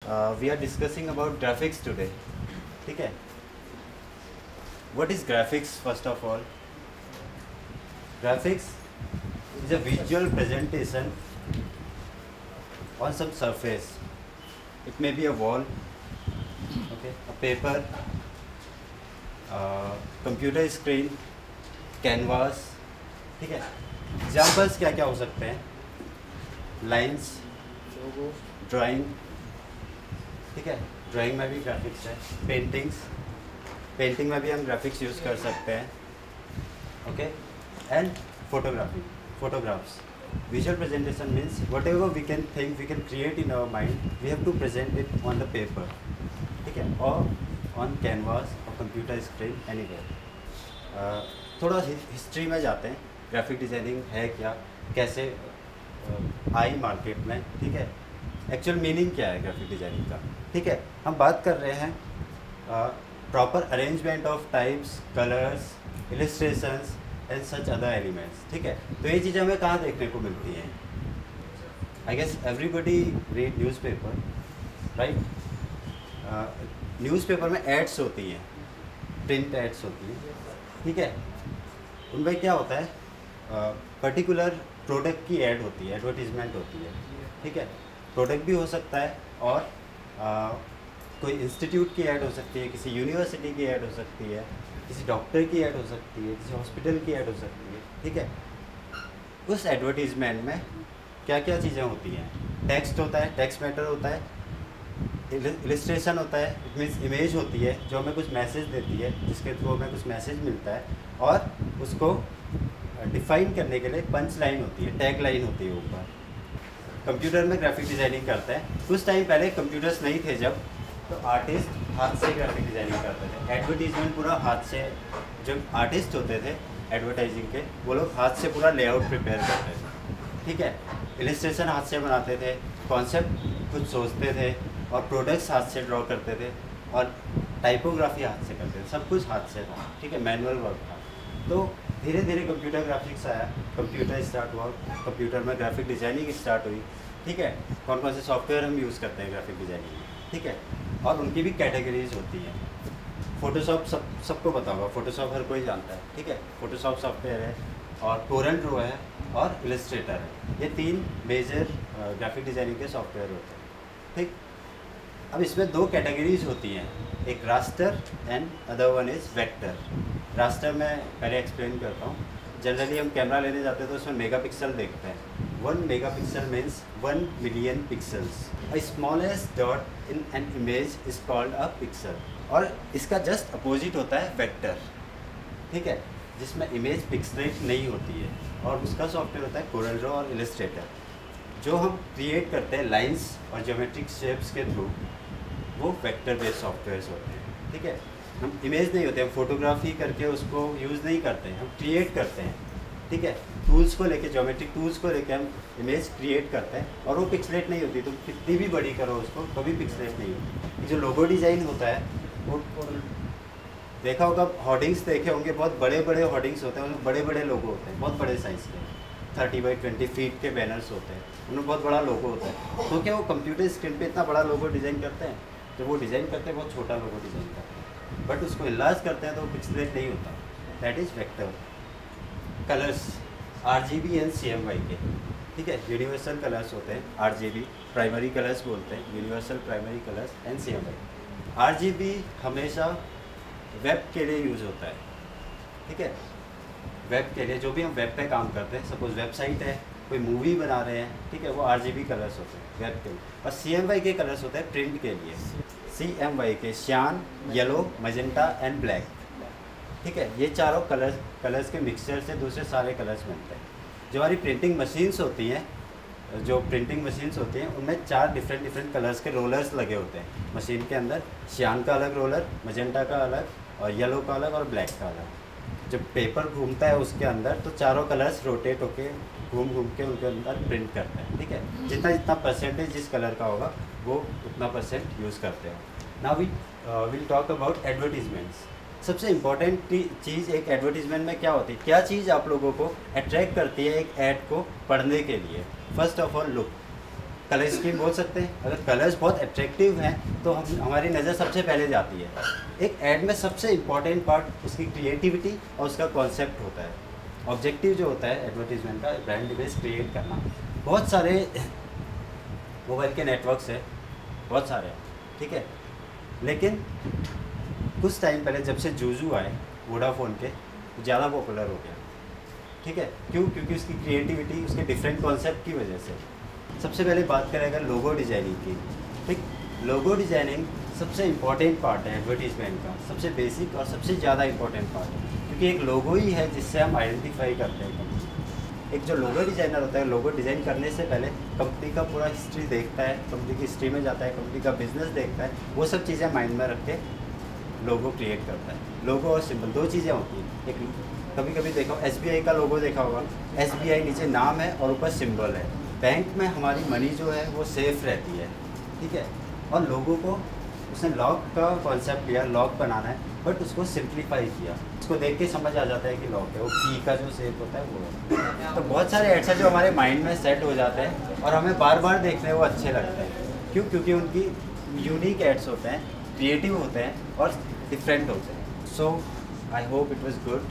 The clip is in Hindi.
We are discussing about graphics today. ठीक है? What is graphics first of all? Graphics is a visual presentation on some surface. It may be a wall, okay, a paper, computer screen, canvas. ठीक है? Examples क्या क्या हो सकते हैं? Lines, ड्राइंग, ठीक है, ड्राइंग में भी ग्राफिक्स है, पेंटिंग में भी हम ग्राफिक्स यूज़ कर सकते हैं, okay, and photographs. Visual presentation means whatever we can think, we can create in our mind, we have to present it on the paper, ठीक है, और ऑन कैनवास और कंप्यूटर स्क्रीन एनीवेयर. थोड़ा हिस्ट्री में जाते हैं. ग्राफिक डिज़ाइनिंग है क्या, कैसे आई मार्केट में, ठीक है, एक्चुअल मीनिंग क्या है ग्राफिक डिज़ाइनिंग का. ठीक है, हम बात कर रहे हैं proper arrangement of types, colours, illustrations and such other elements. ठीक है, तो ये चीज़ें हमें कहाँ देखने को मिलती हैं? I guess everybody read newspaper, right. Newspaper में एड्स होती हैं, प्रिंट एड्स होती हैं, ठीक है. उनमें क्या होता है, पर्टिकुलर प्रोडक्ट की ऐड होती है, एडवर्टीजमेंट होती है, ठीक है. प्रोडक्ट भी हो सकता है और कोई इंस्टीट्यूट की ऐड हो सकती है, किसी यूनिवर्सिटी की ऐड हो सकती है, किसी डॉक्टर की ऐड हो सकती है, किसी हॉस्पिटल की ऐड हो सकती है, ठीक है. उस एडवर्टीजमेंट में क्या क्या चीज़ें होती हैं? टेक्स्ट होता है, टेक्स्ट मैटर होता है, इलस्ट्रेशन होता है, इट मीन्स इमेज होती है जो हमें कुछ मैसेज देती है, जिसके थ्रू हमें कुछ मैसेज मिलता है, और उसको डिफाइन करने के लिए पंच लाइन होती है, टैग लाइन होती है ऊपर. कंप्यूटर में ग्राफिक डिज़ाइनिंग करते हैं. कुछ टाइम पहले कंप्यूटर्स नहीं थे जब, तो आर्टिस्ट हाथ से ग्राफिक डिज़ाइनिंग करते थे. एडवर्टीजमेंट पूरा हाथ से, जो आर्टिस्ट होते थे एडवर्टाइजिंग के, वो लोग हाथ से पूरा लेआउट प्रिपेयर करते थे, ठीक है. इलस्ट्रेशन हाथ से बनाते थे, कॉन्सेप्ट खुद सोचते थे, और प्रोडक्ट्स हाथ से ड्रॉ करते थे, और टाइपोग्राफी हाथ से करते थे. सब कुछ हाथ से था, ठीक है, मैनुअल वर्क था. तो धीरे धीरे कंप्यूटर ग्राफिक्स आया, कंप्यूटर स्टार्ट हुआ, कंप्यूटर में ग्राफिक डिज़ाइनिंग स्टार्ट हुई, ठीक है. कौन कौन से सॉफ्टवेयर हम यूज़ करते हैं ग्राफिक डिज़ाइनिंग में, ठीक है, और उनकी भी कैटेगरीज होती हैं. फोटोशॉप सबको पता होगा, फोटोशॉप हर कोई जानता है, ठीक है. फोटोशॉप सॉफ्टवेयर है, और कोरल ड्रॉ है, और इलस्ट्रेटर है. ये 3 मेजर ग्राफिक डिज़ाइनिंग के सॉफ्टवेयर होते हैं, ठीक. अब इसमें 2 कैटेगरीज होती हैं, एक raster and other one is vector. Raster मैं पहले एक्सप्लेन करता हूँ. जनरली हम कैमरा लेने जाते हैं तो उसमें मेगापिक्सल देखते हैं. 1 megapixel means 1 million pixels. A smallest dot in an image is called a pixel. और इसका जस्ट अपोजिट होता है वेक्टर, ठीक है, जिसमें इमेज पिक्सलेट नहीं होती है, और उसका सॉफ्टवेयर होता है कोरल ड्रॉ और इलस्ट्रेटर. जो हम क्रिएट करते हैं लाइंस और ज्योमेट्रिक शेप्स के थ्रू, वो वेक्टर बेस्ड सॉफ्टवेयर्स होते हैं, ठीक है. हम इमेज नहीं होते, हम फोटोग्राफी करके उसको यूज़ नहीं करते हैं, हम क्रिएट करते हैं, ठीक है. टूल्स को लेके, ज्योमेट्रिक टूल्स को लेके हम इमेज क्रिएट करते हैं, और वो पिक्सलेट नहीं होती. तो कितनी भी बड़ी करो उसको, कभी पिक्सलेट नहीं होती. जो लोगो डिज़ाइन होता है, वो देखा होगा, होर्डिंग्स देखे होंगे, बहुत बड़े बड़े होर्डिंग्स होते हैं, उनमें बड़े बड़े लोगो होते हैं, बहुत बड़े साइज़ के, 30 बाई 20 फीट के बैनर्स होते हैं, उनमें बहुत बड़ा लोगो होता है. तो क्या वो कंप्यूटर स्क्रीन पे इतना बड़ा लोगो डिज़ाइन करते हैं? जब वो डिज़ाइन करते हैं, बहुत छोटा लोगो डिज़ाइन करते हैं, बट उसको इलाज करते हैं तो पिक्सलेट नहीं होता. That is vector. Colours RGB and CMYK के, ठीक है, यूनिवर्सल कलर्स होते हैं. RGB प्राइमरी कलर्स बोलते हैं, universal primary colours, and CMYK. RGB हमेशा वेब के लिए यूज़ होता है, ठीक है. वेब के लिए, जो भी हम वेब पे काम करते हैं, सपोज वेबसाइट है, कोई मूवी बना रहे हैं, ठीक है, वो RGB कलर्स होते हैं वेब के लिए. और CMYK कलर्स होते हैं प्रिंट के लिए. CMYK cyan, yellow, magenta and black, ठीक है. ये चारों कलर्स के मिक्सचर से दूसरे सारे कलर्स बनते हैं. जो हमारी प्रिंटिंग मशीन्स होती हैं, उनमें 4 डिफरेंट कलर्स के रोलर्स लगे होते हैं मशीन के अंदर. श्यान का अलग रोलर, मजेंटा का अलग, और येलो का अलग, और ब्लैक का अलग. जब पेपर घूमता है उसके अंदर, तो चारों कलर्स रोटेट होके घूम के उनके अंदर प्रिंट करते हैं, ठीक है. जितना परसेंटेज जिस कलर का होगा, वो उतना % यूज़ करते हैं. Now we will talk about advertisements. सबसे इम्पॉर्टेंट चीज़ एक एडवर्टीजमेंट में क्या होती है, क्या चीज़ आप लोगों को अट्रैक्ट करती है एक ऐड को पढ़ने के लिए? First of all look. Colour scheme बोल सकते हैं। अगर कलर्स बहुत अट्रैक्टिव हैं तो हमारी नज़र सबसे पहले जाती है। एक ऐड में सबसे इम्पॉर्टेंट पार्ट उसकी क्रिएटिविटी और उसका कॉन्सेप्ट होता है। ऑब्जेक्टिव जो होता है एडवर्टीजमेंट का, ब्रांड इमेज क्रिएट करना। बहुत सारे मोबाइल के नेटवर्क्स है, बहुत सारे हैं, ठीक है, लेकिन कुछ टाइम पहले जब से जूजू आए वोडाफोन के, ज़्यादा पॉपुलर हो गया, ठीक है। क्यों? क्योंकि उसकी क्रिएटिविटी, उसके डिफरेंट कॉन्सेप्ट की वजह से। सबसे पहले बात करें अगर लोगो डिज़ाइनिंग की, ठीक, लोगो डिज़ाइनिंग सबसे इम्पॉर्टेंट पार्ट है एडवर्टीजमेंट का, सबसे बेसिक और सबसे ज़्यादा इम्पॉर्टेंट पार्ट है, क्योंकि एक लोगो ही है जिससे हम आइडेंटिफाई करते हैं कंपनी। एक जो लोगो डिज़ाइनर होता है, लोगो डिज़ाइन करने से पहले कंपनी का पूरा हिस्ट्री देखता है, कंपनी की हिस्ट्री में जाता है, कंपनी का बिजनेस देखता है, वो सब चीज़ें माइंड में रख के लोगो क्रिएट करता है। लोगो और सिंबल दो चीज़ें होती हैं। एक कभी कभी देखो SBI का लोगो देखा होगा, SBI नीचे नाम है और ऊपर सिंबल है। बैंक में हमारी मनी जो है वो सेफ रहती है, ठीक है। और लोगों को उसने लॉक का कॉन्सेप्ट लिया, लॉक बनाना है, बट उसको सिंप्लीफाई किया। उसको देख के समझ आ जाता है कि लॉक है, वो की का जो शेप होता है वो है। तो बहुत सारे एड्स हैं जो हमारे माइंड में सेट हो जाते हैं और हमें बार बार देखने वो अच्छे लगते हैं। क्यों? क्योंकि उनकी यूनिक एड्स होते हैं, क्रिएटिव होते हैं और डिफरेंट होते हैं। So I hope it was good.